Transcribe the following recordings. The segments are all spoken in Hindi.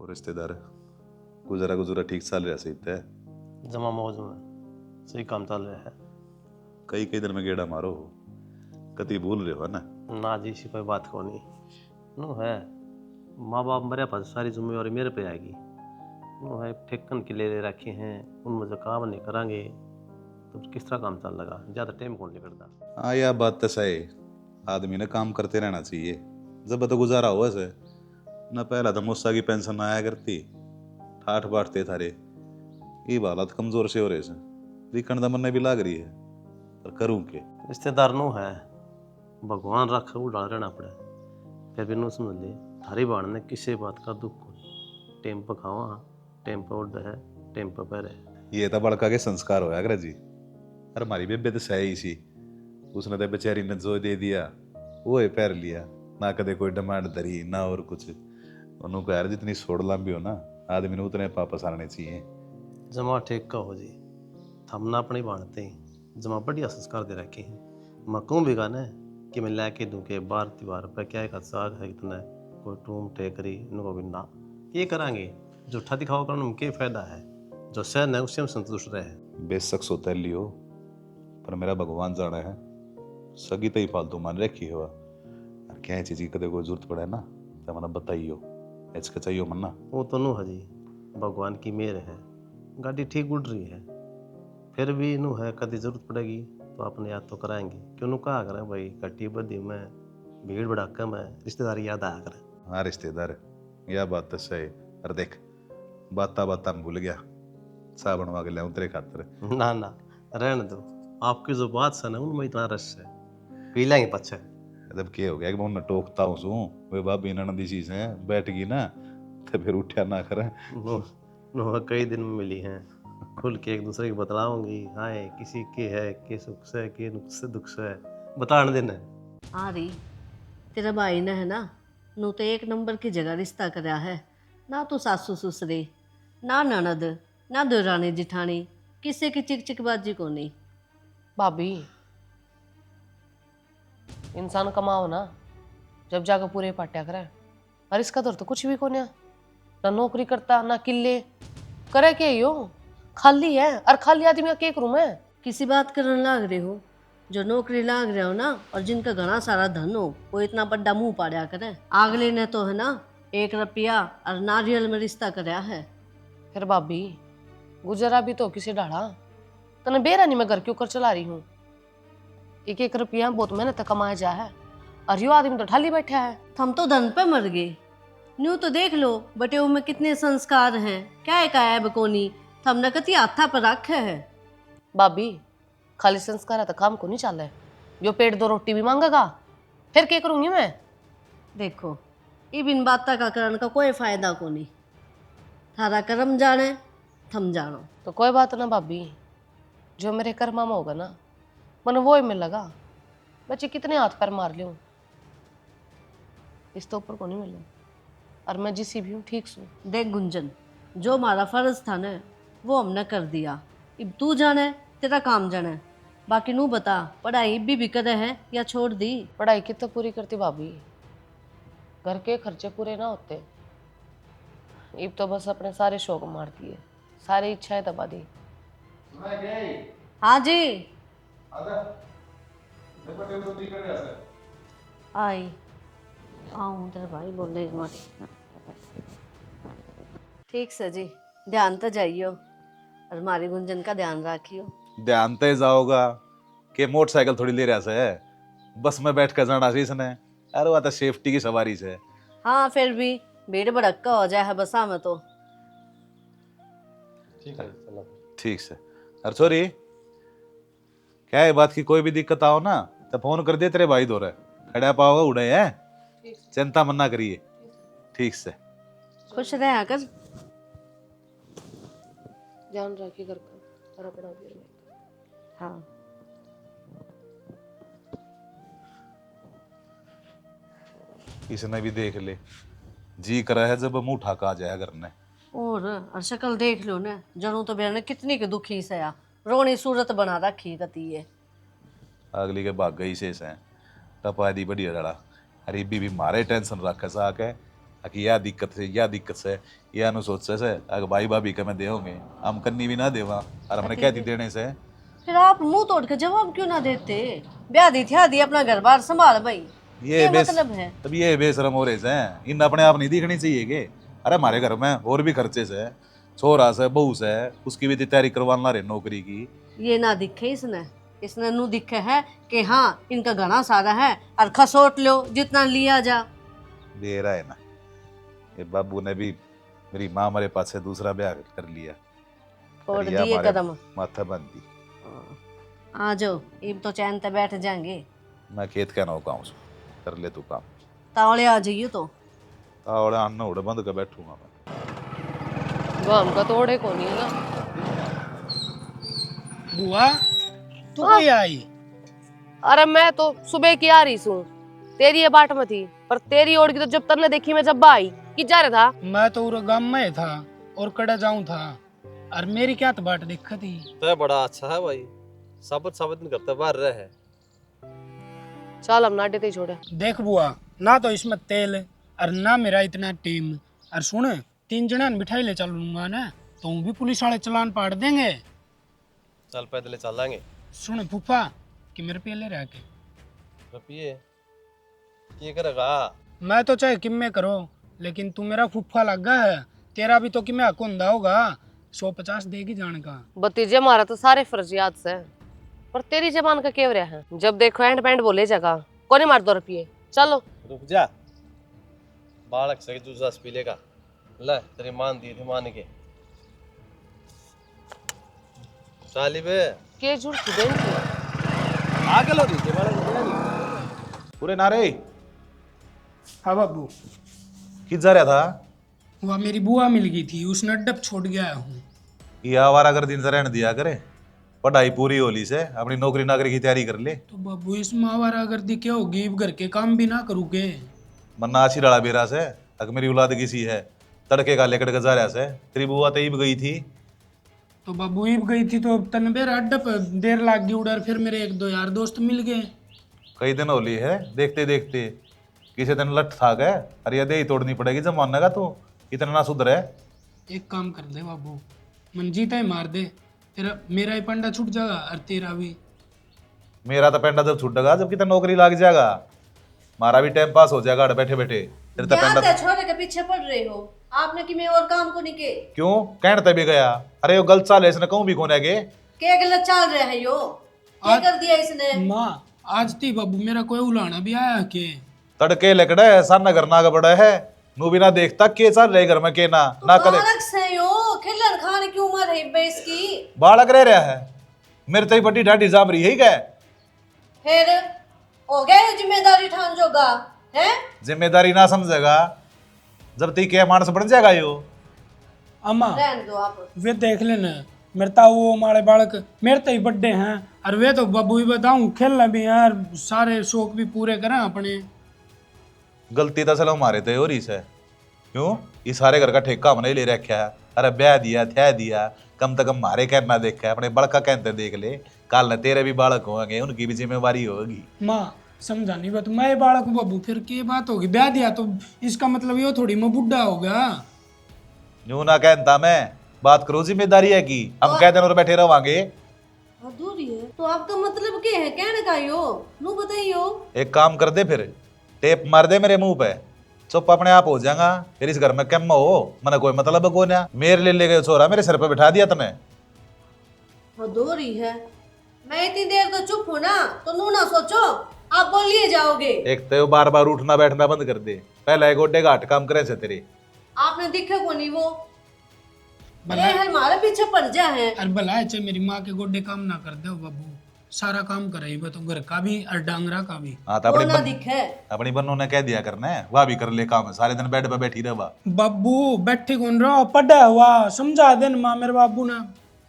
और रिश्तेदार गुजरा गुजरा ठीक चल रहा सही तय जमा मौज में सही काम चल रहा है। कई कई दिन में गेड़ा मारो कति भूल रहे हो ना। ना जी इसी कोई बात को नहीं नो है। माँ बाप मरे पर सारी जिम्मेवारी मेरे पे आएगी। नो है ठेकन के ले रखे हैं उनमें जो काम नहीं करांगे तो किस तरह काम चल लगा। ज़्यादा टाइम कौन निकलता। हाँ यह बात तो सही। आदमी ने काम करते रहना चाहिए जब तो गुजारा हुआ से ना। पहला तो मुस्सा की पेंशन आया करती ठाठ बांटते थारे। ये हालत कमजोर से हो रहे से दिखण तो मन भी लाग रही है पर करूँ के। रिश्तेदार नो है भगवान रख उड़ा रहना पड़े फिर भी नो समझ ले थारी बाण ने किसी बात का दुख को टेम पर खावा टेम पर उड़ है टेम पर पहरे। ये तो बड़का के संस्कार होया करे जी। अरे हमारी बेबे तो सही सी उसने तो बेचारी ने जो दे दिया वो ही पैर लिया ना कदे कोई डिमांड धरी ना और कुछ। उन्होंने यार जितनी सोड़ लंबी हो ना आदमी ने उतने वापस आने चाहिए। जमा ठीक का हो जी हम ना अपनी बाणते हैं जमा बढ़िया संस्कार दे रखे हैं। मैं कहूँ भी गाना कि मैं लाके दूँ के बार दीवार पर क्या का साग है इतना कोई टूम टेकरी इनको भी ना ये करांगे जूठा दिखावा करने में क्या फायदा है। जो सहन है उससे हम संतुष्ट रहे। बेशक सोते लियो पर मेरा भगवान जाना है सगी तो ही फालतू मान रखी हुआ। क्या चीज की कदे कोई जरूरत पड़े ना तो मैंने बताइयो इसका चाहिए मन्ना। वो तो नु है जी भगवान की मेहर है गाड़ी ठीक उड़ रही है फिर भी नु है कभी जरूरत पड़ेगी तो अपने याद तो कराएंगे। क्यों नु कहा करें भाई कट्टी बदी में भीड़ भड़ाका में रिश्तेदारी याद आया करें। हाँ रिश्तेदार यह बात तो सही। अरे देख बाता बाता में भूल गया सा बनवा के ले तेरे खातर। ना ना रहने दो आपकी जो बात है ना उनमें इतना रस है पी लेंगे पच्छे। जब क्या हो गया कि मैं उन्हें टोकता हूँ सू वे भाभी ननदी चीज है बैठ गई ना तो फिर उठा ना करे। नो नो कई दिन में मिली हैं खुल के एक दूसरे की बतलाऊंगी। हाँ किसी के है के सुख से के नुख से दुख से बताने देना। हाँ री तेरा भाई ने है ना नू तो एक नंबर की जगह रिश्ता कराया है। ना तो सासू ससुरे ना ननद ना देवरानी जिठानी किसी की चिक चिकबाजी को नहीं। भाभी इंसान कमाओ ना जब जाकर पूरे पाट्या करे और इसका तो कुछ भी को ना नौकरी करता ना किले करे के यो खाली है और खाली आदमी का क्या करूं मैं। किसी बात करने लाग रहे हो जो नौकरी लाग रहे हो ना और जिनका घना सारा धन हो वो इतना बड़ा मुंह पाड़ा करे। अगले ने तो है ना 1 रुपया और नारियल में रिश्ता कराया है। फिर भाभी गुजरा भी तो किसी डाढ़ा तने बेरानी में घर क्यों कर चला रही हूँ। 1 रुपया बहुत मेहनत कमाया जा है और यो आदमी तो ठाली बैठा है। हम तो धन पे मर गए न्यू तो देख लो बटे में कितने संस्कार हैं क्या है का ऐब कोनी हमने कति हाथा पर रखे है। भाभी खाली संस्कार है तो काम को नहीं चल जो पेट 2 रोटी भी मांगेगा फिर क्या करूंगी मैं। देखो ये बिन बाता का करने का कोई फायदा को नहीं। थारा कर्म जाने थम जानो। तो कोई बात ना भाभी जो मेरे कर्मा में होगा ना मन वो ही मिलेगा। बच्चे कितने हाथ पैर मार लूँ इस तो ऊपर को नहीं मिले और मैं जिसी भी हूँ ठीक सू। देख गुंजन जो हमारा फर्ज था ना वो हमने कर दिया। अब तू जाने तेरा काम जाने बाकी नू बता पढ़ाई भी करे है या छोड़ दी। पढ़ाई की तो पूरी करती भाभी घर के खर्चे पूरे ना होते। अब तो बस अपने सारे शौक मार दिए सारी इच्छाएं दबा दी। हाँ जी आई आऊँ तेरे भाई बोले ठीक से जी ध्यान तो जाइयो और हमारी गुंजन का ध्यान रखियो। ध्यान ते जाओगा कि मोटरसाइकिल थोड़ी ले रहा से बस में बैठ कर जाना सी इसने। अरे वो तो सेफ्टी की सवारी से। हाँ फिर भी भीड़ भड़क्का हो जाए है बसा में तो। ठीक है चलो ठीक से। अरे सॉरी क्या है बात की कोई भी दिक्कत आओ ना तो फोन कर दे तेरे भाई दो रहे खड़ा पाओगे उड़े हैं चिंता मन्ना करिए। ठीक से खुश रहे आकर ध्यान रखिए घर का और अपना भी। हाँ इसने भी देख ले जी करा है जब मुंह ठाका आ जाए घर ने। और शक्ल देख लो ना जनू तो बेने कितनी के दुखी से आ रोनी सूरत बना रखी कती है। अगली के भाग गई से टपा दी बढ़िया लड़ा। अरे भी मारे टेंशन रखे सा के कि यह दिक्कत से यह नु सोच से अगर भाई भाभी का मैं दे होंगे हम कन्नी भी ना देवा और हमने कहती देने से फिर आप मुंह तोड़ के जवाब क्यों ना देते? ब्याह दी थी आदि अपना घर बार संभाल भाई, ये बेस मतलब है। तब ये बेशरम हो रहे से इन अपने आप नहीं दिखनी चाहिए के। अरे हमारे घर में और भी खर्चे से, छोरा से बहू से, उसकी भी तैयारी करवाना रहे नौकरी की। ये ना दिखे इसने नू दिखे है कि हाँ इनका घना सारा है और खसोट लो जितना लिया जा। दे रहा है ना ये बाबू ने भी मेरी माँ मेरे पास से दूसरा ब्याह कर लिया और और ये दिए हमारे कदम। माथा बंदी। आ जाओ इब तो चैन ते बैठ जाएंगे। मैं खेत का नौका हूँ कर ले तू काम। तावड़े आ जाइयो तो और अन्न उड़ बंद कर बैठूंगा मैं। गांव का तोड़े को नहीं है ना। बुआ तू कोई आई? अरे मैं तो सुबह की आ रही हूँ, तेरी ये बाट में थी, पर तेरी ओर की तो जब तन्ने देखी मैं जब आई कि जा रहा था। मैं तो उर गांव में था और कड़ा जाऊं था और मेरी क्या तो बाट दिक्कत थी। तो बड़ा अच्छा है भाई, साबुत नहीं करता बाहर रहे। चल हम नाटे ही छोड़े। देख बुआ, ना तो इसमें तेल और ना मेरा इतना टीम। और सुन, 3 जना बिठाई ले चलूंगा ना तो भी पुलिस वाले चलान पाड़ देंगे। चल पैदल चलेंगे। सुन फूफा कि मेरे पे ले रह के रुपये ये करेगा। मैं तो चाहे किम में करो, लेकिन तू मेरा फूफा लगा है, तेरा भी तो कि मैं हकुंदा होगा। 150 देगी जान का। भतीजे हमारा तो सारे फर्ज याद से, पर तेरी जबान का केव रहा है, जब देखो एंड पैंट बोले जगह को नहीं मार 2 रुपये। चलो रुक जा, बालक से जूस पी लेगा। ले तेरी मान दी थी मान के सालिब के झूठ खुदेन की आगे लो दी बालक पूरे नारे हाँ बाबू, किस जा रहा था? वह मेरी बुआ मिल गई थी, उसने अड्डप छोड़ गया हूँ। ये आवारा कर दिन से रहने दिया करे, पढ़ाई पूरी होली से अपनी नौकरी नाकरी की तैयारी कर ले। तो बाबू इसमें आवारागर्दी क्या होगी? घर के काम भी ना करूँगे। मन्ना अच्छी लड़ा बेरा से अगर मेरी औलाद किसी है तड़के का लेकर जा रहा से। तेरी बुआ तईब गई थी तो बाबू ईब गई थी तो तनबेर अड्डप देर लाग गई उड़र, फिर मेरे 1-2 यार दोस्त मिल गए। कई दिन होली है देखते देखते किसी दिन लठ था गए। अरे ये दे ही तोड़नी पड़ेगी जब मानेगा तो इतना ना सुधरे। एक काम कर दे बाबू, मंजीता ही मार दे, तेरा मेरा ही पंडा छूट जाएगा और तेरा भी। मेरा तो पेंडा जब छूटेगा जब कितना नौकरी लाग जाएगा, हमारा भी टाइम पास हो जाएगा बैठे बैठे। तेरे तो पेंडा क्या छोरे के पीछे पड़ रहे हो आपने कि मैं और काम को नहीं के? क्यों कहने भी गया? अरे वो गलत चाल है इसने कहूँ भी कोने गे क्या गलत चल रहा है यो? क्या कर दिया इसने? माँ आज थी बाबू मेरा कोई उलाना भी आया के? तड़के लकड़े ऐसा नगर ना बड़ा है नू भी ना देखता के चल रहे घर में के ना ना करे। बालक से यो खिलन खाने की उम्र है बेस की। बालक रह रहा है मेरे तई बड़ी ढाडी जाम रही है क्या? फिर हो गया ये जिम्मेदारी ठान जोगा है? जिम्मेदारी ना समझेगा जब ती के मानस बन जाएगा यो। अम्मा रहने दो आप। वे देख लेना, मेरे ता वो हमारे बालक मेरे तई बड्डे हैं और वे तो बाबू ही बताऊं खेलना भी है और सारे शौक भी पूरे करें अपने। गलती तो चलो हमारे तो हो रही है। क्यों ये सारे घर का ठेका हमने ही ले रखा है। अरे ब्याह दिया थ्या दिया कम से कम हमारे कहना देखा है, अपने बड़का कहते देख ले, कल न तेरे भी बालक होंगे उनकी भी जिम्मेवारी होगी। माँ समझा नहीं बात, मैं बालक हूँ बाबू, फिर क्या बात होगी? ब्याह दिया तो इसका मतलब ये थोड़ी मैं बुढ़ा होगा। यूं ना कहता मैं बात करो जिम्मेदारी है कि हम कह देना और बैठे रहोगे। अधूरी है तो आपका मतलब क्या है कहने का यो? नू बताइयो। एक काम कर दे फिर टेप मार दे मेरे मुंह पे, चुप अपने आप हो जाएगा। फिर इस घर में कम हो मैंने कोई मतलब को ना। मेरे ले गए छोरा मेरे सिर पे बिठा दिया तने। अधूरी है मैं इतनी देर तो चुप हूं ना तो नू ना सोचो आप बोलिए जाओगे। एक तो बार बार उठना बैठना बंद कर दे, पहले एक गोड्डे घाट काम करे से तेरे। आपने दिखे को नहीं वो भला हमारे पीछे पड़ जा है। अरे भला है चाहे मेरी माँ के गोड्डे काम ना कर दे बाबू, सारा काम करे तो घर का भी और डांगरा का भी। हाँ तो वो ना दिखे। अपनी बन्नों ने कह दिया करना है वह भी कर ले काम, सारे दिन बेड पे बैठी रहा। बाबू बैठे कौन रहो, पढ़ा हुआ समझा देन माँ मेरे बाबू ने,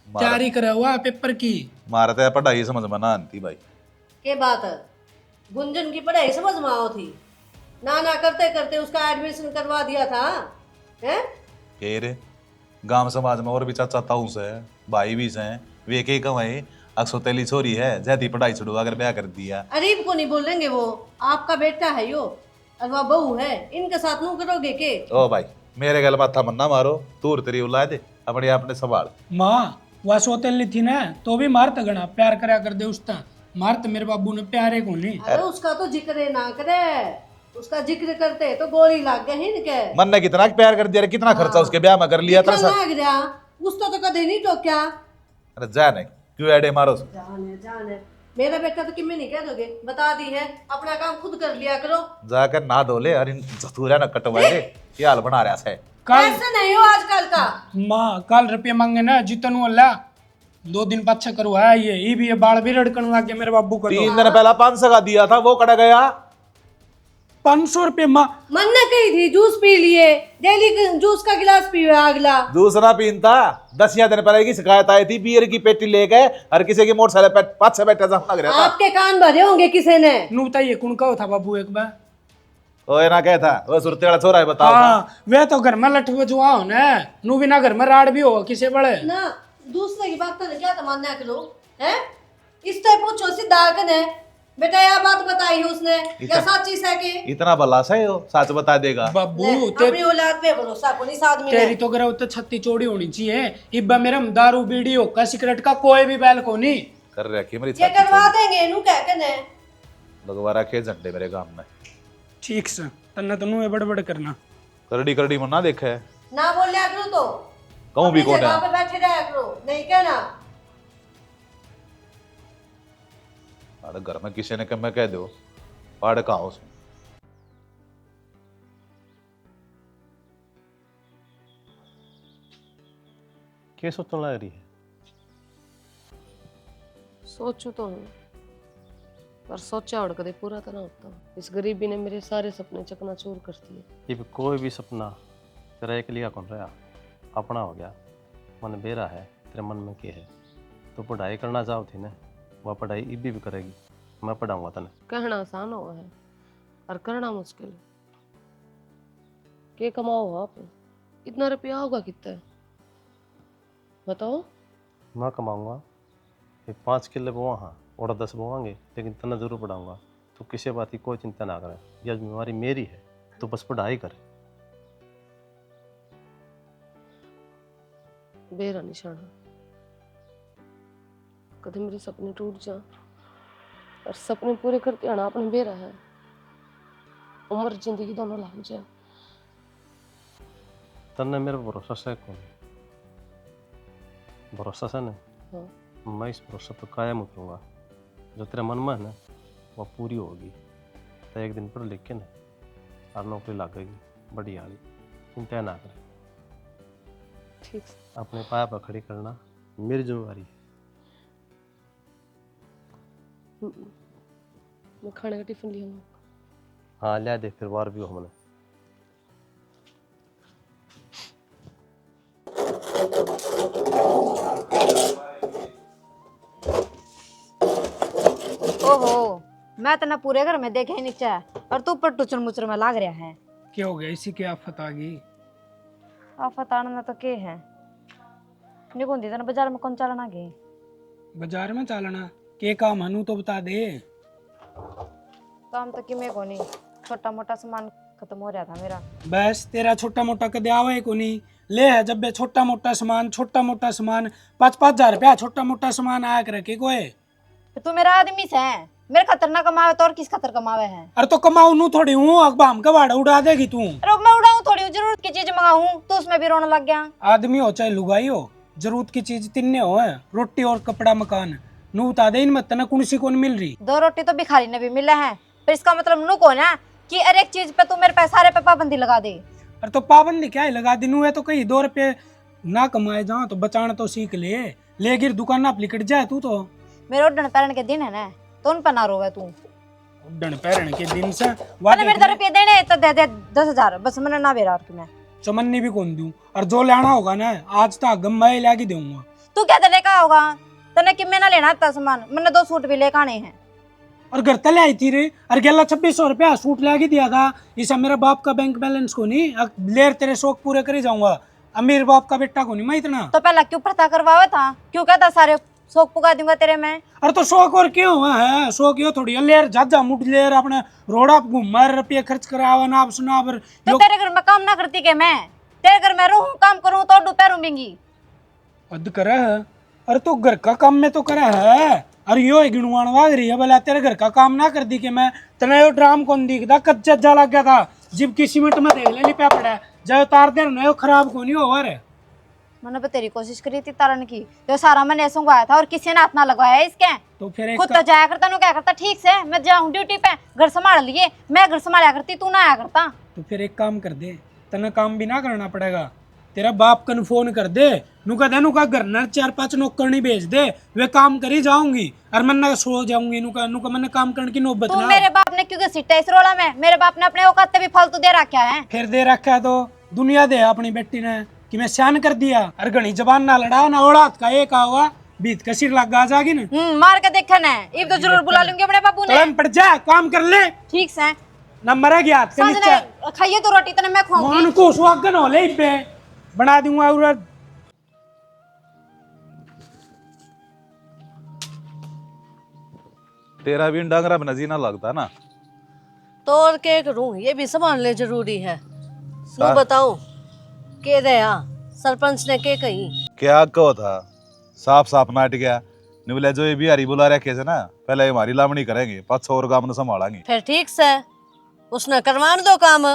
तैयारी करा हुआ पेपर की। मारा तो पढ़ाई समझ में ना आती भाई। के बात है गुंजन की पढ़ाई समझ में आओ थी ना ना करते करते उसका एडमिशन करवा दिया था हैं? फिर गांव समाज में और भी चाचा ताऊ से भाई भी से वे के कमाए अक्सोतेली छोरी है जैती पढ़ाई छुड़वा कर ब्याह कर दिया। अरीब को नहीं बोलेंगे वो आपका बेटा है यो। और वह बहू है, इनके साथ नू करोगे के? ओ भाई मेरे गल माथा मन्ना मारो, तूर तेरी औलाद है, अपने आप ने संभाल। माँ वह सोतेली थी ना तो भी मार तगड़ा प्यार करा कर दे उसका। मार तो मेरे बाबू ने प्यारे को नहीं। अरे उसका तो जिक्र ना करे, उसका जिक्र करते तो गोली लाग गई इनके। मन ने कितना प्यार कर दिया रे, कितना खर्चा उसके ब्याह में कर लिया था जिक्र सर। लाग गया, उसको तो कदे नहीं टोक्या। अरे जाने क्यों एडे मारो। जाने जाने, मेरा बेटा तो किम्मे नहीं कह दोगे, बता दी है, अपना काम खुद कर लिया करो। जाकर ना धो ले और इन जतूरा न कटवा ले, क्या हाल बना रहा है। कल ऐसा नहीं हो आजकल का। माँ कल रुपये मांगे ना जितन वाला 2 दिन पाछे करवाया ये भी ये बाल भी रड़कन लग गया मेरे बाबू को। 3 दिन पहला 500 का दिया था, वो कड़ा गया। 500 रुपये माँ। मन ने कही थी जूस पी लिए, डेली जूस का गिलास पीवे अगला। दूसरा पीनता 10 दिन पहले की शिकायत आई थी, बियर की पेटी लेके और किसी की मोटरसाइकिल पे पाछे बैठा था लग रहा था। आपके कान भरे होंगे किसी ने। नू बताइए कौन का था बाबू एक बार। ओए ना कहता वो सुरते वाला छोरा है, बताओ। हाँ वे तो घर में लठ बजुआ हो ना, नू भी ना घर में राड भी हो किसे बड़े ना दूसरे की बात तो क्या तो मानना करो है। इससे पूछो सीधा कने बेटा यह बात बताई है उसने, क्या सच्ची है कि? इतना भला सा है वो, सच बता देगा। बाबू अपनी औलाद पे भरोसा को नहीं आदमी ने। तेरी तो ग्रह तो छत्ती चौड़ी होनी चाहिए। इब्बा मेरा दारू बीड़ी होका सिगरेट का कोई भी बैल को नहीं कर रखी मेरी ये करवा देंगे नू कह कने। लगवा रखे झंडे मेरे गांव में। ठीक से तन्ने तो नू बड़बड़ करना। करड़ी करड़ी मुन्ना देखा है ना बोलिया करो तो कहूं भी अपनी कौन जगह है। पे बैठे रहा करो, नहीं कहना। अरे घर में किसी ने कम कह दो पाड़ कहाँ हो उसमें। क्या सोचने लग रही है? सोचू तो हूँ पर सोचा और कदे पूरा तो ना होता। इस गरीबी ने मेरे सारे सपने चकनाचूर कर दिए। ये भी कोई भी सपना तेरा एक लिया कौन रहा, अपना हो गया। मन बेरा है, तेरे मन में क्या है? तो पढ़ाई करना चाहो थी ना, वह पढ़ाई इबी भी करेगी, मैं पढ़ाऊंगा तने। कहना आसान हुआ है और करना मुश्किल। के कमाओ आप, इतना रुपया होगा कितना बताओ। मैं कमाऊंगा, ये 5 किले बोआ और 10 बोआंगे, लेकिन तना जरूर पढ़ाऊंगा। तो किसी बात की कोई चिंता ना करे, यह जिम्मेवारी मेरी है, तो बस पढ़ाई कर। बेरा निशाना कदे मेरे सपने टूट जा और सपने पूरे करते आना अपने बेरा है। उम्र जिंदगी दोनों लाग जाए। तन्ने मेरे पर भरोसा से कौन? भरोसा से ना, हाँ। मैं इस भरोसा पर कायम उतरूंगा। जो तेरे मन में है ना वह पूरी होगी। तो एक दिन पढ़ लिख के ना और नौकरी लगेगी बढ़िया वाली, चिंता ना करे। ठीक अपने पाया पर खड़ी करना मेरी जिम्मेवारी है। मैं खाने का टिफिन लिया हूँ। हाँ लिया दे, फिर बार भी हो हमने। ओहो, मैं तो ना पूरे घर में देखे ही नीचे और तू ऊपर टुचर मुचर में लाग रहा है। क्या हो गया इसी की आफत आ गई। आफत आना तो के है निकुन दी तना बाजार में कौन चलना गई। बाजार में चालना के काम हनु तो बता दे। काम तो कि मैं को नहीं, छोटा मोटा सामान खत्म हो रहा था मेरा। बस तेरा छोटा मोटा कदे आवे को नहीं ले है। जब बे छोटा मोटा सामान 5-5 हजार रुपया छोटा मोटा सामान आया कर के कोई। तो तू मेरा आदमी से है, मेरे खतर ना कमावे तो और किस खतर कमावे है। अरे तो कमाऊ नू थोड़ी हूँ, अखबा हम कबाड़ा उड़ा देगी तू। अरे मैं उड़ाऊं थोड़ी, जरूरत की चीज मंगाऊं तो उसमें भी रोने लग गया। आदमी हो चाहे लुगाई हो, जरूरत की चीज तिन्ने हो है, रोटी और कपड़ा मकान। नू बता दे इन मत ना कुणसी कौन मिल रही। 2 रोटी तो भिखारी ने भी मिले हैं, पर इसका मतलब नु को ना कि हर एक चीज पे तू मेरे पे सारे पे पाबंदी लगा दे। अरे तो पाबंदी क्या है लगा दी। नू है तो कहीं 2 रुपये ना कमाए जाओ तो बचाना तो सीख ले गिर दुकान ना लिकट जाए तू तो। मेरे उड़न पैरन के दिन है ना तो उन पर ना रोवे तू। उड्डन पैरन के दिन से मैंने मेरे 2 रुपये देने तो दे दे 10,000, बस मैंने ना बेरा और कि मैं चमन्नी भी कौन दूं। और जो लेना होगा ना आज तक गम्मा ही लाके दूंगा। तू क्या देने का होगा तने कि मैं ना लेना था सामान। मैंने 2 सूट भी लेके आने हैं। और घर तले आई थी रे, और गेला 2600 रुपया सूट लाके दिया था। इसे मेरा बाप का बैंक बैलेंस को नहीं, लेर तेरे शौक पूरे कर ही जाऊंगा। अमीर बाप का बेटा को नहीं मैं इतना। तो पहला क्यों पता करवावा था, क्यों कहता सारे शौक पुगा दूंगा तेरे मैं। अरे तो शौक और क्यों हुआ है, शौक यो थोड़ी है लेर जा मुठ लेर अपने रोड़ा पे घूम रुपये खर्च करावा ना आप सुना पर तो तेरे घर में काम ना करती के मैं? तेरे घर में रहूं काम करूं तो दोपहर रूंगी। हद करे है। अरे तो घर का काम में तो करे है। अरे यो गिणवान वाग रही है भला तेरे घर का काम ना कर दी के मैं तना यो ड्राम कौन दिखता कच्चा जा लग गया था जिब की सीमेंट में देख ले लिपया पड़ा है जब उतार दे ना यो खराब को नहीं हो रे। मैंने पे तेरी कोशिश करी थी तारन की, जो सारा मैंने सुंघाया था और किसी ने हाथ ना लगवाया इसके। तो फिर एक खुद तो जाया करता नु क्या करता ठीक से, मैं जाऊं ड्यूटी पे घर संभाल लिए, मैं घर संभाला करती तू ना आया करता। तो फिर एक काम कर दे तना काम भी ना करना पड़ेगा तेरा बाप कन फोन कर दे नु कह दे नु का घर न 4-5 नौकरनी भेज दे वे काम करी जाऊंगी और मैं सो जाऊंगी नु का मैंने काम करने की नौबत तू ना। मेरे बाप ने क्यों सिट्टा इस रोला में? मेरे बाप ने अपने औकात भी फालतू दे रखा है। फिर दे रखा है तो दुनिया दे अपनी बेटी ने कि मैं शान कर दिया और घनी जबान ना लड़ा ना औलाद का एक हुआ बीत का सिर लग आ जागी ना। मार के देखना है इब तो जरूर बुला लूंगी अपने बाबू ने। पड़ जा काम कर ले ठीक से ना मरा गया समझ ले, खाइए तो रोटी तने मैं खाऊंगी। मान को सुहागन हो ले पे बना दूंगा और तेरा भी इन डांगरा में नजीर ना लगता ना। तो और क्या करूं, ये भी संभालने जरूरी है। नु बताऊं के दया सरपंच ने के कही? क्या कहो था साफ साफ नाट गया निवले जो ये बिहारी बुला रखे से ना पहले हमारी लामणी करेंगे 500 और काम न संभालेंगे। फिर ठीक से उसने करवान दो काम,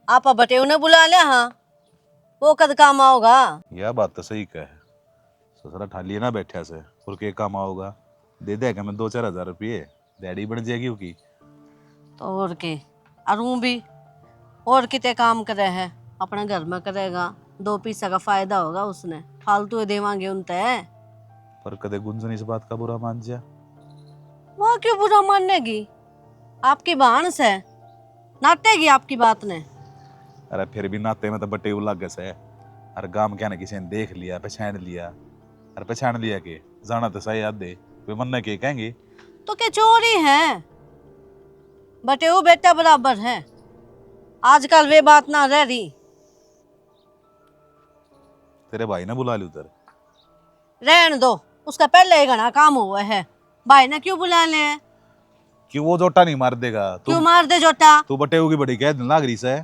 आप बटे उन्हें बुला लिया। हाँ वो कद काम आओगा। यह बात तो सही कहे ससुरा ठालिए ना बैठा से और के काम आओगा दे देगा मैं 2-4 हजार रुपये डैडी बन जाएगी उसकी। तो और के अरू भी और कितने काम करे है, अपने घर में करेगा 2 पैसा का फायदा होगा उसने, फालतू देवांगे उन तय। पर कदे गुंजन इस बात का बुरा मान जा। वह क्यों बुरा मानेगी, आपकी बहन से नाटेगी आपकी बात ने। अरे फिर भी नाते में तो बटे उलग से अरे गांव क्या ना किसी ने देख लिया पहचान लिया अरे पहचान लिया के जाना तो सही याद दे वे मन के कहेंगे तो क्या चोरी है, बटे वो बेटा बराबर है। आजकल वे बात ना रह रही। तेरे भाई ने बुला ली उधर। रहन दो, उसका पहले ही घना काम हुआ है, भाई ने क्यों बुला ले? क्यों वो जोटा नहीं मार देगा तू? क्यों मार दे जोटा? तू बटेऊ की बड़ी कह लाग रही से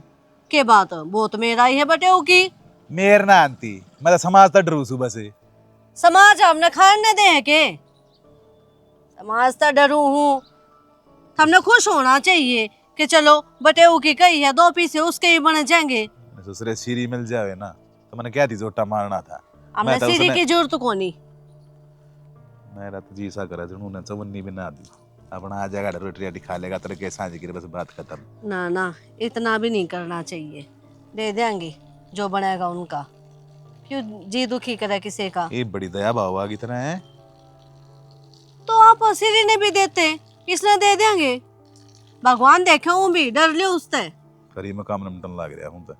के बात वो तो मेरा ही है बटेऊ की। मेर ना आंती मैं तो समाज तक डरू सुबह से। समाज हमने खाने दे है के? समाज तक डरू हूँ, हमने खुश होना चाहिए कि चलो बटेऊ की कही है 2 पैसे उसके ही बन जाएंगे। ससुरे सीरी मिल जावे ना तो मैंने क्या थी जोटा मारना था। हमने मैं तो सीरी उसने- की जरूरत को नहीं। मेरा तो जी सा करा उन्हें चवन्नी भी ना दी अपना आ जाएगा रोटी राटी खा लेगा तेरे के सांझ की बस बात खत्म। ना ना इतना भी नहीं करना चाहिए, दे देंगे जो बनेगा उनका, क्यों जी दुखी करे किसी का। ये बड़ी दया भाव आ की तरह है। तो आप सीरी ने भी देते इसलिए दे देंगे। भगवान देखे हूँ भी डर लियो उससे। करी मैं काम निपटन लग रहा हूँ तो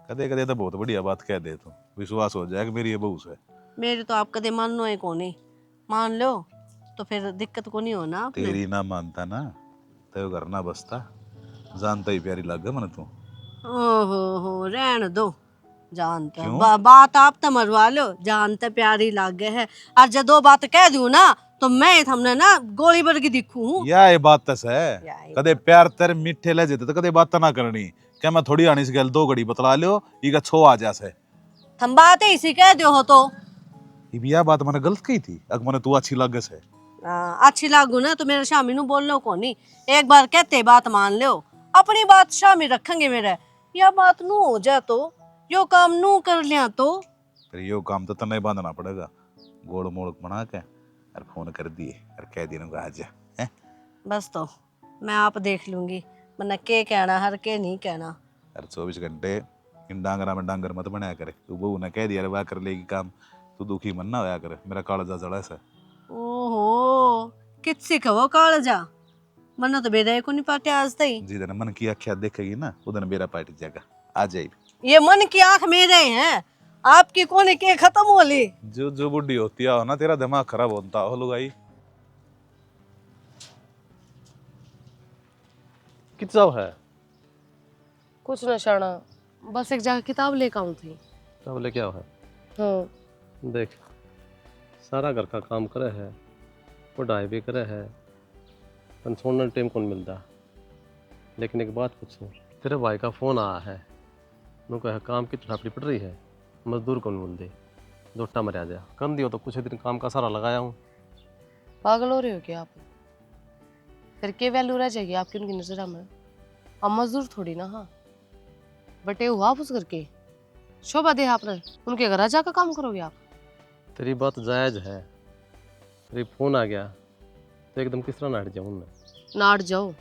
कदे कदे तो बहुत बढ़िया बात कह दे तू विश्वास हो जाएगा मेरी ये बहू से। मेरे तो आप कदे मानो है को नहीं, मान लो तो फिर दिक्कत को नहीं होना आपने। तेरी ना मानता ना तो घर ना बसता जानता ही प्यारी लग मन तू। ओहो रहन दो, जानते क्यों? बात आप तो मरवा लो, जानते प्यारी लागे है। और जब 2 बात कह दूं ना तो मैं हमने ना गोली वर्गी दिखू हूँ। या ये बात तस है कदे प्यार तेरे मीठे ले जेते तो कदे बात ना करनी क्या मैं थोड़ी आनी से गल 2 घड़ी बतला लियो इका छो आ जासे। हम बात इसी कह दो हो तो ये भी यह बात मैंने गलत कही थी अग मैंने तू अच्छी लग से। अच्छी लागू ना तो मेरे शामी नु बोल लो को नहीं, एक बार कहते बात मान लो, अपनी बात शामी रखेंगे मेरे। या बात नू हो जाए तो यो काम नू कर लिया तो फिर यो काम तो तने बांधना पड़ेगा गोड़ मोड़ बना के और फोन कर दिए और कह दिए ना आ जा हैं? बस तो मैं आप देख लूंगी, मैंने के कहना हर के नहीं कहना। अरे 24 घंटे इन डांगरा में डांगर मत बनाया करे तू बहू ने कह दिया अरे वाह कर लेगी काम तू दुखी मन ना होया करे मेरा कालजा जड़ा से। ओहो किसी कहो कालजा, मना तो बेरा को नहीं पाटे आज तई। जिधर मन की आख्या देखेगी ना उधर मेरा पार्टी जाएगा आ जाएगी। ये मन की आंख मेरे हैं, आपकी कोने के खत्म हो ली। जो जो बुढ़ी होती है ना तेरा दिमाग खराब होता हो लुगाई। किताब है कुछ ना शाना, बस एक जगह किताब लेकर आऊँ थी। किताब लेके आओ है हाँ देख सारा घर का काम करे है, पढ़ाई भी करे है, पर सोने टाइम कौन मिलता। लेकिन एक बात पूछूं, तेरे भाई का फ़ोन आया है, नु कहे काम की छापड़ी पड़ रही है, मजदूर कौन मिल दे, दोटा मर जा कम दियो तो कुछ दिन काम का सारा लगाया हूँ। पागल हो रहे हो क्या आप? फिर क्या वैल्यू रह जाएगी आपकी उनकी नजर में? अब मजदूर थोड़ी ना। हाँ बटे हुआ आप उस घर के, शोभा दे आपने, उनके घर जाकर काम करोगे आप? तेरी बात जायज़ है, तेरी फ़ोन आ गया तो एकदम किस तरह नाट जाऊँ मैं? नाट जाओ,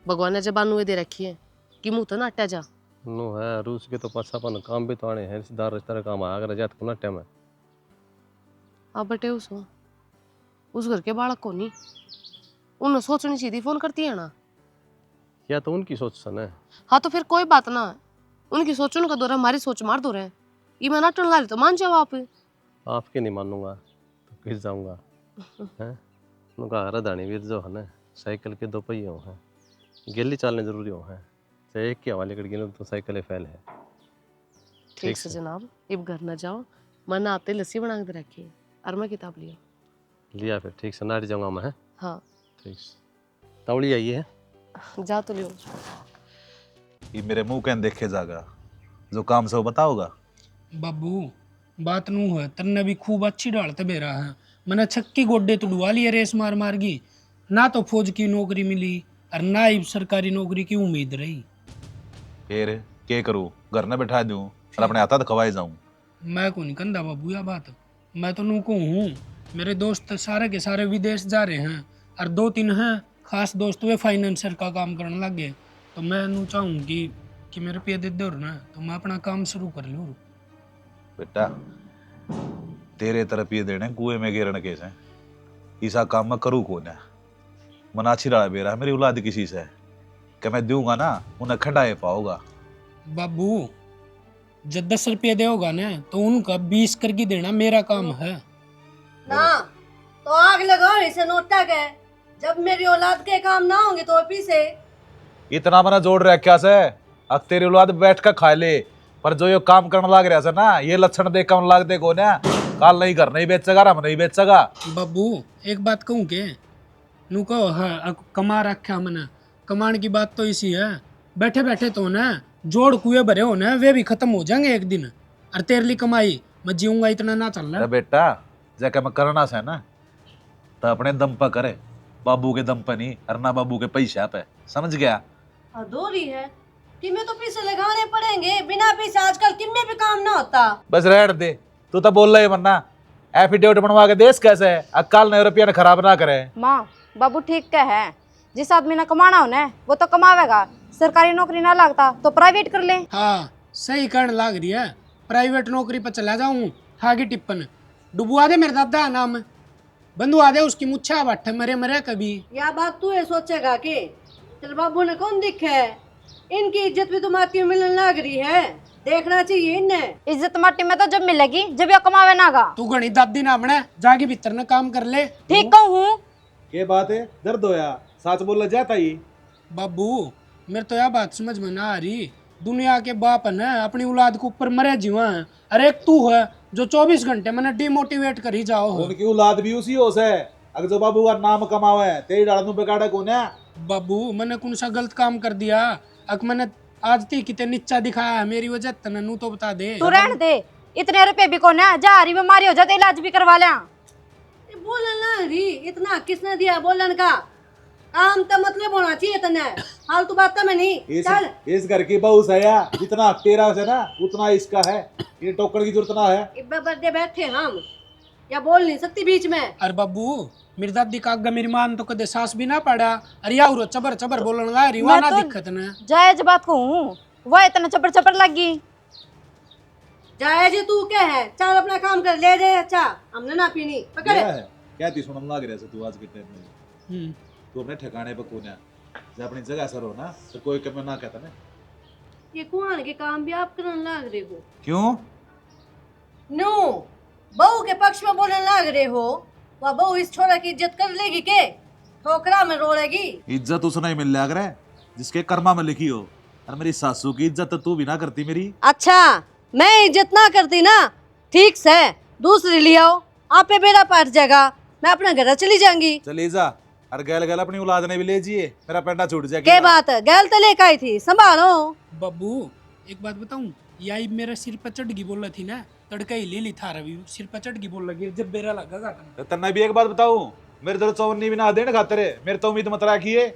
भगवान ने जबान हुए दे रखी है कि मुंह तो नाटा जा। नो है रूस के तो पासापन काम भी तो आने हैं, रिश्तेदार रिश्तेदार काम आया अगर जात को नाट्य में। आप बटे उस घर के बालक को नहीं, उन्हें सोचनी चाहिए फोन करती है ना। या तो उनकी सोच सन है। हाँ तो फिर कोई बात ना, उनकी सोच उनका दो रहा, हमारी सोच मार दो रहे। ये मैं नाटन ला रही तो मान जाओ आप। आपके नहीं मानूंगा तो किस जाऊंगा हैं? उनका हरदानी वीर जो है ना, साइकिल के दो पहिए हैं, गेली चालने जरूरी हो हैं, चाहे एक के हवाले कर गिनो तो साइकिल फेल है। ठीक से जनाब, अब घर ना जाओ, मन आते लस्सी बना के रखी और मैं किताब लिया फिर ठीक से नाट जाऊंगा मैं। हाँ ठीक से तावड़ी आई है, जा तो लियो। ये मेरे मुंह कैन देखे जागा, जो काम से वो बताओगा। बाबू बात नू है, तन्ने भी खूब अच्छी डालते बेरा है। मैंने छक्की गोड्डे तुड़वा लिए रेस मार मार की, ना तो फौज की नौकरी मिली और ना ही सरकारी नौकरी की उम्मीद रही। फिर क्या करूँ, घर न बैठा दूं और अपने हाथा खवाए जाऊं? मैं को नहीं कंधा बाबू या बात, मैं तो नू को हूँ। मेरे दोस्त सारे के सारे विदेश जा रहे हैं और 2-3 हैं खास दोस्त वे फाइनेंसर का काम करने लग गए। तो मैं नू चाहूँगी कि मेरे पे दे दो ना, तो मैं अपना काम शुरू कर लूँ। बेटा तेरे तरफ ये देने कुएं में गिरने के से ऐसा काम मैं करूँ कौन है? मनाची रहा बेरा मेरी औलाद किसी से कि मैं दूंगा ना उन्हें खंडाए पाओगा। बाबू जब 10 रुपये दोगा ना तो उनका 20 करके देना मेरा काम है ना। तो आग लगाओ इसे नोटा के, जब मेरी औलाद के काम ना होंगे तो पीछे इतना मना जोड़ रहा क्या से? अब तेरी औलाद बैठ कर खा ले, पर जो ये काम करने लग रहा है ना, ये लक्षण देख कम लाग दे को ना, काल नहीं घर नहीं बेचेगा, हम नहीं बेचेगा। बाबू एक बात कहूँ के नू कहो हाँ कमा रखा मैंने, कमाने की बात तो इसी है। बैठे बैठे तो ना जोड़ कुएं भरे हो ना, वे भी खत्म हो जाएंगे एक दिन, और तेरे लिए कमाई मैं जीऊंगा इतना ना चल रहा। बेटा जैसे मैं करना से ना तो अपने दम पर करे, बाबू के दम पर नहीं, अरना बाबू के पैसा पे, समझ गया? अधूरी है कि मैं तो पैसे लगाने पड़ेंगे, बिना पैसे आजकल किन्ने भी काम ना होता। बस रहने दे, तू तो बोल रहा है वरना एफिडेविट बनवा के देश कैसे है, अकाल ने रुपया ने खराब ना करे। माँ बाबू ठीक क्या है, जिस आदमी ने कमाना हो ना वो तो कमावेगा, सरकारी नौकरी ना लगता तो प्राइवेट कर ले। हाँ सही कहने लाग रही है, प्राइवेट नौकरी पर चला जाऊँ हागी टिप्पन डुबवा दे मेरे दादा नाम, बंधुआ दे उसकी मुच्छा बट मरे मरे कभी। यह बात तू ये सोचेगा कि तेरे बाबू ने कौन दिखे है, इनकी इज्जत भी तुम्हारी मिलने लग रही है, देखना चाहिए इन्हें। इज्जत माटी में तो जब मिलेगी जब ये कमावे नागा। तू घनी दादी ना बने, जाके भीतर न काम कर ले। ठीक कहूँ। के बात है, दर्द होया सच बोलना जाता ही। बाबू मेरे तो यह बात समझ में ना आ रही, दुनिया के बाप है अपनी औलाद के ऊपर मरे जीवा है, अरे एक तू है जो 24 घंटे मैंने डिमोटिवेट कर ही जाओ। उनकी औलाद भी उसी हो से, अगर जो बाबू का नाम कमावे तेरी डालू बेगाड़ा कौन है? बाबू मैंने कौन सा गलत काम कर दिया, अक मैंने आज तक कितने नीचा दिखाया है मेरी वजह तने, नू तो बता दे। तू रहने दे, इतने रुपए भी कौन है, जा रही बीमारी हो जाते इलाज भी करवा ले। बोलन ना री, इतना किसने दिया बोलन का? काम तो मतलब होना चाहिए तने, फालतू बात तो मैं नहीं। चल इस घर की बहू से या जितना तेरा से ना उतना इसका है, ये टोकन की जरूरत ना है। इब्बे बर्थडे बैठे हम, या बोल नहीं सकती बीच में। अरे बाबू मेरी दादी का आगे मेरी मान तो कदे सास भी ना पड़ा, अरे यार चबर चबर बोलने लगा रिवा ना दिक्कत ना। जायज बात कहूँ, वह इतना चपर चपर लगी। जायज तू क्या है, चल अपना काम कर ले जाए। अच्छा हमने ना पीनी पकड़। क्या ती सुनम लाग रहा है तू आज के टाइम में? तू अपने ठिकाने पर कौन है, जब अपनी जगह सर हो ना तो कोई कम ना कहता ना। ये कुआन के काम भी आप करने लग रहे हो क्यों? नो बहू के पक्ष में बोलने लग रहे हो, वह बहू इस छोरा की इज्जत कर लेगी के? ठोकरा में रोलेगी। इज्जत उसने ही मिल लग रहा है जिसके कर्मा में लिखी हो, और मेरी सासू की इज्जत तो तू भी ना करती मेरी। अच्छा मैं इज्जत ना करती ना, ठीक से दूसरी ले आओ, आप पे बेड़ा पाट जाएगा, मैं अपना घर चली जाऊंगी। चली जा, और गैल गैल अपनी औलाद ने भी ले जिए, मेरा पेंडा छूट जाए। के बात है, गैल तो लेकर आई थी, संभालो। बब्बू एक बात बताऊं, यही मेरे सिर पर चढ़ गई बोल रही थी ना, तड़का ही ले ली था रवि, सिर पर चढ़ गई बोल लगी जब बेरा लगा घाटा। तन्ना भी एक बात बताऊं, मेरे तो चौवन्नी भी ना देने खातर है, मेरे तो उम्मीद मत रखिए।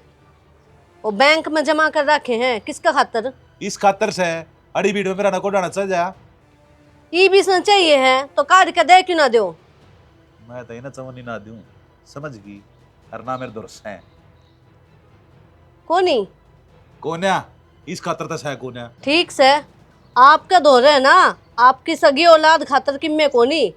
वो बैंक में जमा कर रखे हैं, किसका खातर? इस खातर से अड़ी बीट में मेरा नको डाना चल जा। ई भी सुन चाहिए है तो काट के दे क्यों ना दो? मैं तो ना चौवन्नी ना दूं, समझ गई, और ना मेरे दोस्त हैं कोनी कोन्या, इस खातर तो है कोन्या। ठीक से आपका दौर है ना, आपकी सगी औलाद खातर किम्मे कोनी।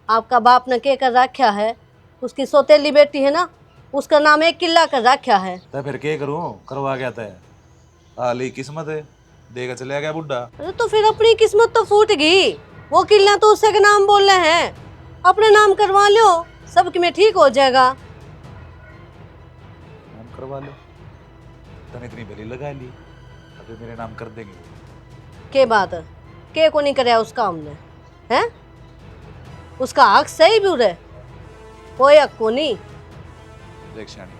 आपका बाप ने के कर रखा है, उसकी सौतेली बेटी है ना, उसका नाम एक किला कर रखा है। तो फिर क्या करूं, करवा गया था हाली किस्मत है, देगा चले गया बुढ़ा। अरे तो फिर अपनी किस्मत तो फूट गई, वो किला तो उससे के नाम बोल रहे हैं, अपने नाम करवा लो, सब में ठीक हो जाएगा। नाम करवा लो, तने इतनी भली लगा ली, अभी मेरे नाम कर देंगे। के बात है, के को नहीं कराया उस काम ने, हैं? उसका हक सही भी उड़े, कोई हक को नहीं। देख शानी,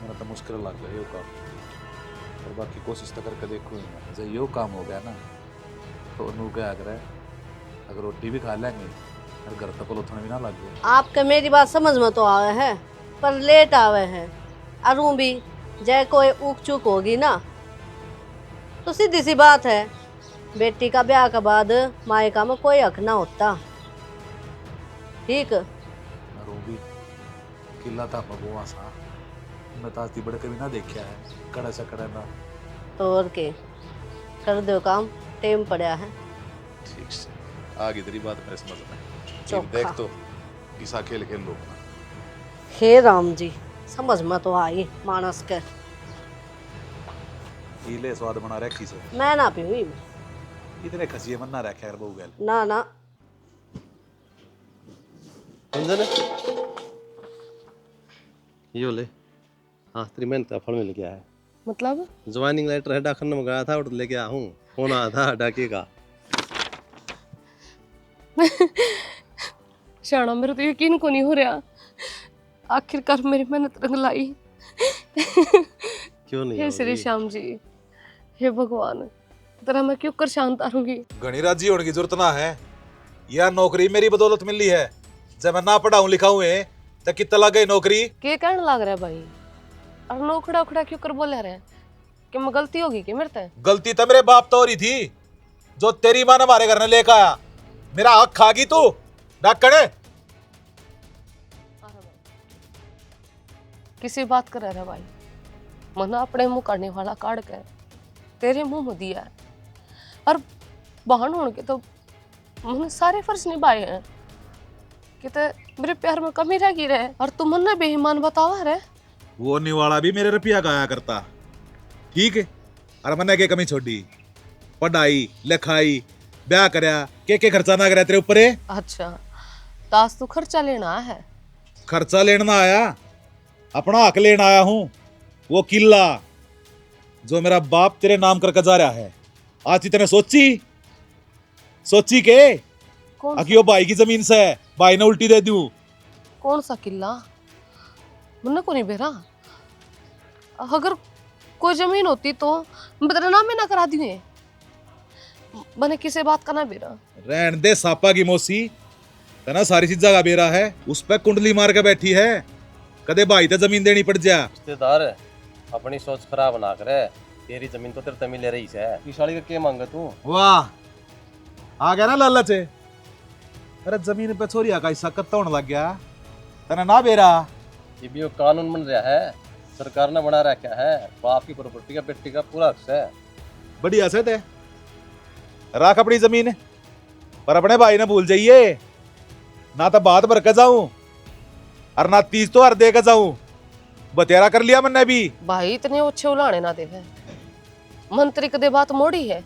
मेरा तो मुश्किल लग रहा है यो काम, और बाकी कोशिश तो करके देखो। जब यो काम हो गया ना, तो नू क्या आकर है, अगर रोटी भी खा लेंगे और घर तक उठने भी ना लग गए। आपका मेरी बात समझ में तो आवे है, पर लेट आवे है। अरू भी जय कोई ऊक चूक होगी ना, तो सीधी सी बात है, बेटी का ब्याह के बाद मायका में कोई हक ना होता। ठीक, और वो भी किला था बबुआ सा, मैं तो आज बढ़ के भी ना देखा है, कड़ा सा कड़ा ना। तो और के कर दो काम, टाइम पड़ा है। ठीक से आगे तेरी बात मेरे समझ में, चोखा। देख तो किसा खेल खेल लो। हे राम जी, समझ में तो आई मानस के। हीले स्वाद बना रखी से, मैं ना पीऊँ इतने खसिए मन ना रखा यार बहु गैल। ना ना। समझे ना, यो ले, हाँ तेरी मेहनत का फल मिल गया है। मतलब ज्वाइनिंग लेटर है, डाकन में गया था और लेके आया हूँ, फोन आया था डाके का। शाना मेरे तो यकीन को नहीं हो रहा, आखिरकार मेरी मेहनत रंग लाई। क्यों नहीं हे श्री होगी? श्याम जी, हे भगवान, तेरा मैं क्यों कर शांत रहूंगी? घनी राजी होने की जरूरत ना है, यह नौकरी मेरी बदौलत मिली है। जब मैं ना पढ़ाऊं लिखाऊं है तो कितना लग गई नौकरी। के कहने लग रहा है भाई, और नोखड़ा उखड़ा क्यों कर बोले रहे कि मैं गलती होगी कि मेरे से? गलती तो मेरे बाप तो हो रही थी, जो तेरी माँ ने हमारे घर में लेकर आया, मेरा हक खागी तू डाकणे। किसी बात कर रहा है भाई, मना अपने मुंह करने वाला काट के तेरे मुंह में दिया है, और बहन होने के तो मैंने सारे फर्ज निभाए हैं, कि ते मेरे प्यार में कमी रह गई रहे, और तुम ने बेईमान बतावा रहे। वो निवाला भी मेरे रुपया गाया करता, ठीक है, और मैंने के कमी छोड़ी, पढ़ाई लिखाई ब्याह करया, के खर्चा ना करया तेरे ऊपर है। अच्छा, तास तू खर्चा लेना है? खर्चा लेना आया, अपना हक लेना आया हूं। वो किला जो मेरा बाप तेरे नाम करके जा रहा है, आज इतने सोची के कौन अकियो भाई की जमीन से भाई ने उल्टी दे दूं। कौन सा किला? मुन्ना को नहीं बेरा, अगर कोई जमीन होती तो मैं तेरा नाम ही ना करा दिए, मैंने किसी बात का ना बेरा। रहन दे सापा की मौसी, तना सारी चीज जगह बेरा है, उस पे कुंडली मार के बैठी है, कदे भाई ते जमीन देनी पड़ जा। रिश्तेदार अपनी सोच खराब ना करे, तेरी जमीन तो तेरे तमिल ले रही है, पिछाड़ी का क्या मांगा तू? वाह, आ गया ना लालच। अरे जमीन पे छोरिया का हिस्सा कत्ता होने लग गया, तना ना बेरा। ये भी वो कानून बन रहा है, सरकार ने बना रखा है, बाप की प्रॉपर्टी का बेटी का पूरा हक है। बढ़िया से ते रख अपनी जमीन, पर अपने भाई ने भूल जाइए, ना तो बात भर के जाऊं और ना तीज तो हर दे के जाऊं। बतेरा कर लिया मैंने भी। भाई इतने अच्छे उलाने ना दे, मंत्री कदे बात मोड़ी है,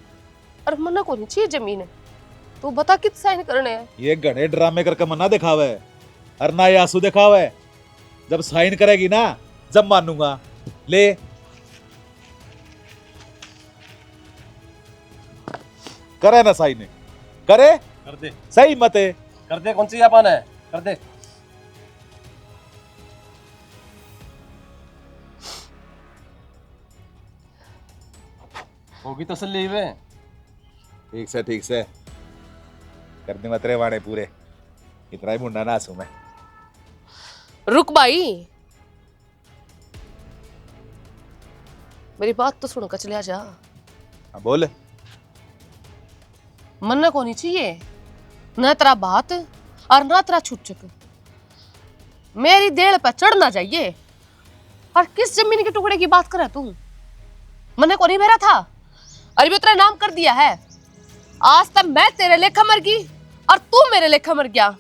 और मना को नहीं चाहिए जमीन, तू बता कित साइन करने हैं? ये घने ड्रामे करके मना दिखावे और ना ये आंसू दिखावे, जब साइन करेगी ना जब मानूंगा। ले करे ना साइन। करे कर दे सही मत है। कर दे, कौन सी जापान है, कर दे। होगी तसल्ली वे। ठीक से कर दे मत रे वाणे पूरे, इतना ही मुंडा ना हूं मैं। रुक भाई, मेरी बात तो सुन कर चलिया जा। हाँ बोल। मन को नहीं चाहिए ना तेरा बात और ना तेरा छुटचक। मेरी देड़ पर चढ़ना चाहिए। और किस जमीन के टुकड़े की बात कर तू? मन को नहीं मेरा था, अरे भी तेरा नाम कर दिया है। आज तक मैं तेरे लेखा मर गई और तू मेरे लेखा मर गया।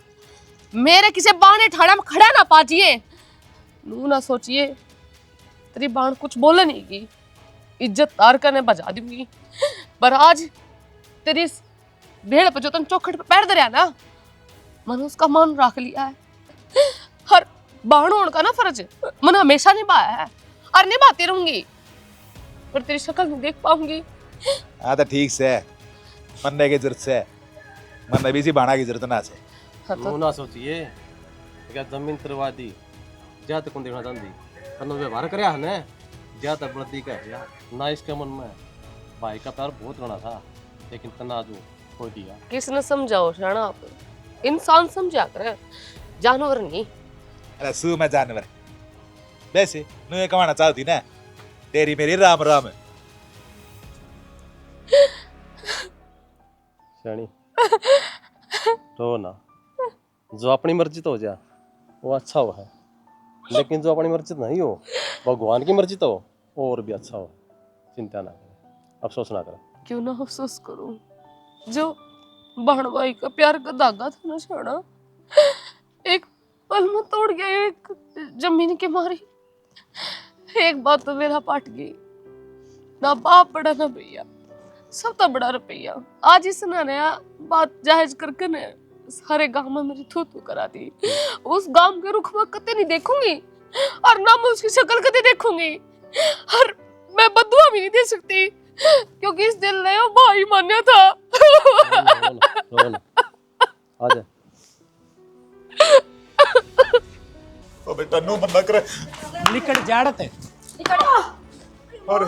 मेरे किसी बाने ठाड़ा में खड़ा ना पाजिए, नू ना सोचिए तेरी बाण कुछ बोले नहीं की, इज्जत तार करने बजा दूंगी। पर आज तेरी इस भेड़ पर जो तुम चौखट पे पैर दरिया ना, मैंने उसका मान रख लिया है। हर बाण होने का ना फर्ज मैंने हमेशा निभाया है और निभाती रहूंगी। पर तेरी शक्ल नहीं देख पाऊंगी। हाँ तो ठीक से मरने की जरूरत से मरने भी सी बाणा की जरूरत ना से। हाँ तो नू ना सोचिए क्या जमीन तरवा दी जा तक देखना चाहती तनु व्यवहार करया ने जा तक बढ़ती कह ना। इसके मन में भाई का प्यार बहुत गणा था, लेकिन तनाजू खो दिया। किसने समझाओ शाना? आप इंसान समझा कर, जानवर नहीं। अरे सू मैं जानवर वैसे नू ये कमाना चाहती ना, तेरी मेरी राम राम। शानी रो ना, जो अपनी मर्जी तो हो जा वो अच्छा हो है, लेकिन जो अपनी मर्जी नहीं हो, भगवान की मर्जी तो हो और भी अच्छा हो। चिंता ना करे, अफसोस ना करे। क्यों ना अफसोस करूं? जो बहन भाई का प्यार का धागा था ना शाना, एक पल में तोड़ गया एक जमीन के मारी। एक बात तो मेरा पाट गई, ना बाप बड़ा ना भैया, सब तो बड़ा रुपया। आज इस नया बात जायज करके ने सारे गांव में मेरी थू थू करा दी। उस गांव के रुख में कते नहीं देखूंगी और ना मैं उसकी शक्ल कते देखूंगी, और मैं बदुआ भी नहीं दे सकती क्योंकि इस दिल ने वो भाई मान्या था। रो ना, आ जा। ओ बेटा नू मना करे, निकट जाड़त है। और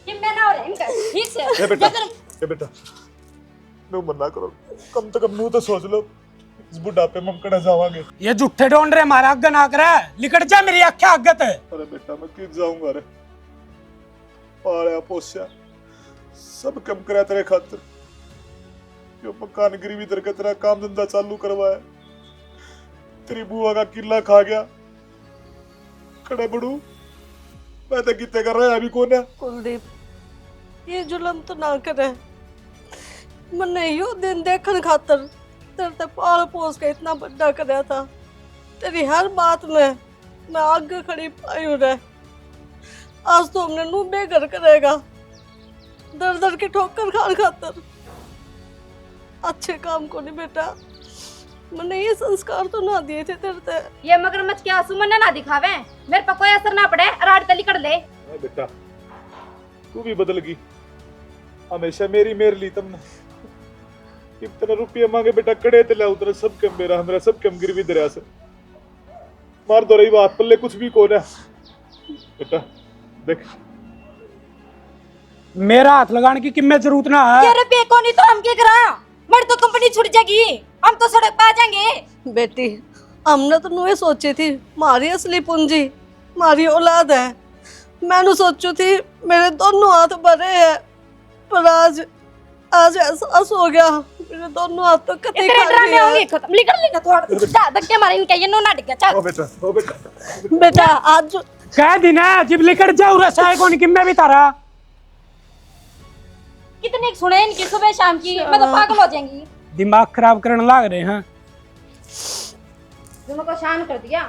ये मैं ना हो रहा है इनका ठीक से। ए बेटा नू मना करो, कम से कम नू तो सोच लो इस बुढ़ापे में हम कड़े जावांगे। ये झूठे ढूंढ रहे हमारा अग्ग ना करे, लिकट जा मेरी आंखें आगत है। अरे बेटा मैं क्यों जाऊंगा रे, पाया पोसा सब कम करा तेरे खातिर, जो मकान गिरवी दर के तेरा काम धंधा चालू करवाया, तेरी बुआ का किला खा गया। खड़े बड़ू मैं तो कितने कर रहा है अभी कौन है। कुलदीप, ये जुल्म तो ना करे। मैंने यो दिन देखन खातर तेरे ते पाल पोस के इतना बड़ा कराया था। तेरी हर बात में मैं आगे खड़ी पाई हूँ रे। आज तो हमने नू बेघर करेगा, दर दर की ठोकर खान खातर। अच्छे काम को नहीं बेटा, मैंने ये संस्कार तो ना दिए थे तेरे ते। ये मगरमच्छ के आंसू मन ना दिखावे, मेरे पर कोई असर ना पड़े, राड तली कर ले। बेटा तू भी बदल गई, हमेशा मेरी मेर ली तुमने। इतने रुपये मांगे बेटा कड़े ते लाओ तेरे सब कम मेरा सब कम गिरवी दरिया से मार दो रही बात पल्ले कुछ भी कौन है। बेटा देख मेरा हाथ लगाने की किम्मे जरूरत ना है। ये रुपये को नहीं तो हम क्या करा, मेरी तो कंपनी छूट जाएगी, हम तो सड़क पे आ जाएंगे। बेटी हमने तो नुए सोची थी मारी असली पूंजी मारी औलाद है। मैंने सोचू थी मेरे दोनों हाथ भरे हैं, पर आज एहसास हो गया मेरे दोनों हाथ तो कतई तेरे खाली ड्रामे है। होंगे खत्म, निकल लेना थोड़ा जा धक्के मारे इनके, ये नो ना डिग गया। ओ चल बेटा बेटा आज कह दिन है जब लिकट जाऊ रसाय को किम्मे भी तारा। कितने सुने इनकी सुबह शाम की, मैं तो पागल हो जाएंगी। दिमाग खराब करने लग रहे हैं। तुमको शांत कर दिया।